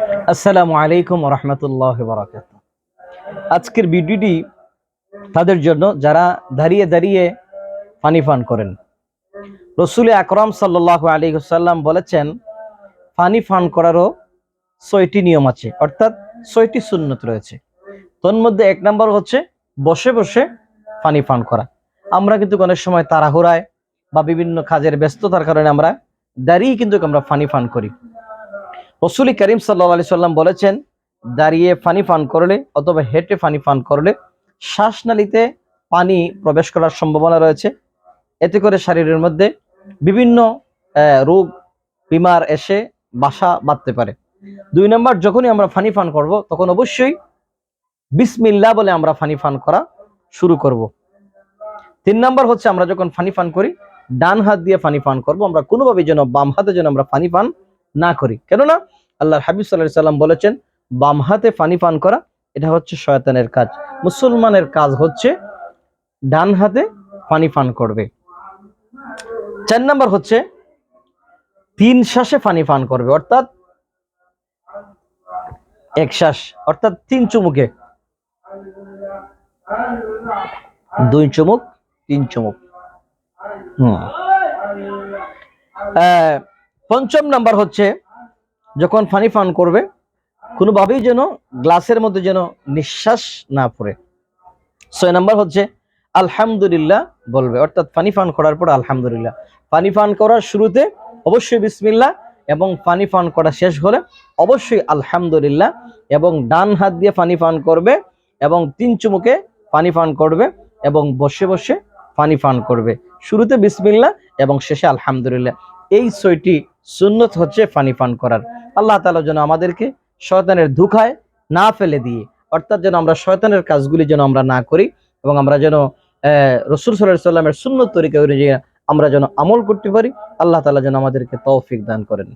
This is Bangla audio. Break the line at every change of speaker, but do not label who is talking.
আসসালামু আলাইকুম ওয়া রাহমাতুল্লাহি ওয়া বারাকাতুহু। আজকের ভিডিওটি তাদের জন্য যারা দাঁড়িয়ে দাঁড়িয়ে পানি পান করেন। রাসূল আকরাম সাল্লাল্লাহু আলাইহি ওয়াসাল্লাম বলেছেন, পানি পান করারও ৬টি নিয়ম আছে, অর্থাৎ ৬টি সুন্নত রয়েছে। তোর মধ্যে ১ নাম্বার হচ্ছে বসে বসে পানি পান করা। আমরা কিন্তু অনেক সময় তাড়াহুড়ায় বা বিভিন্ন কাজের ব্যস্ততার কারণে আমরা দাঁড়িয়ে কিন্তু আমরা পানি পান করি। রাসূল করিম সাল্লাল্লাহু আলাইহি সাল্লাম বলেছেন, দাঁড়িয়ে পানি পান করলে অথবা হেঁটে পানি পান করলে শ্বাসনালীতে পানি প্রবেশ করার সম্ভাবনা রয়েছে। এতে করে শরীরের মধ্যে বিভিন্ন রোগ বিমার এসে বাসা বাঁধতে পারে। ২ নম্বর, যখনই আমরা পানি পান করব তখন অবশ্যই বিসমিল্লাহ বলে আমরা পানি পান করা শুরু করব। ৩ নম্বর হচ্ছে, আমরা যখন পানি পান করি ডান হাত দিয়ে পানি পান করব, আমরা কোনোভাবে যেন বাম হাতে যেন আমরা পানি পান না করি। কেননা আল্লাহর হাবিব সাল্লাল্লাহু আলাইহি সাল্লাম বলেছেন, বাম হাতে পানি পান করা এটা হচ্ছে শয়তানের কাজ। মুসলমানের কাজ হচ্ছে ডান হাতে পানি পান করবে। ৪ নম্বর হচ্ছে ৩ শ্বাসে পানি পান করবে, অর্থাৎ ১ শ্বাস, অর্থাৎ ৩ চুমুকে, ২ চুমুক, ৩ চুমুক। পঞ্চম নাম্বার হচ্ছে, যখন পানি পান করবে কোনোভাবেই যেন গ্লাসের মধ্যে যেন নিঃশ্বাস না পড়ে। ৬ নাম্বার হচ্ছে আলহামদুলিল্লাহ বলবে, অর্থাৎ পানি পান করার পর আলহামদুলিল্লাহ। পানি পান করার শুরুতে অবশ্যই বিসমিল্লাহ এবং পানি পান করা শেষ হলে অবশ্যই আলহামদুলিল্লাহ, এবং ডান হাত দিয়ে পানি পান করবে এবং ৩ চুমুকে পানি পান করবে এবং বসে বসে পানি পান করবে। শুরুতে বিসমিল্লাহ এবং শেষে আলহামদুলিল্লাহ। এই ৬টি সুন্নত হচ্ছে পানি পান করার। আল্লাহ তাআলা যেন আমাদেরকে শয়তানের ধোঁকায় না ফেলে দিয়ে, অর্থাৎ যেন আমরা শয়তানের কাজগুলি যেন আমরা না করি এবং আমরা যেন রাসূল সাল্লাল্লাহু আলাইহি সাল্লামের সুন্নত তরিকা অনুযায়ী আমরা যেন আমল করতে পারি। আল্লাহ তাআলা যেন আমাদেরকে তৌফিক দান করেন।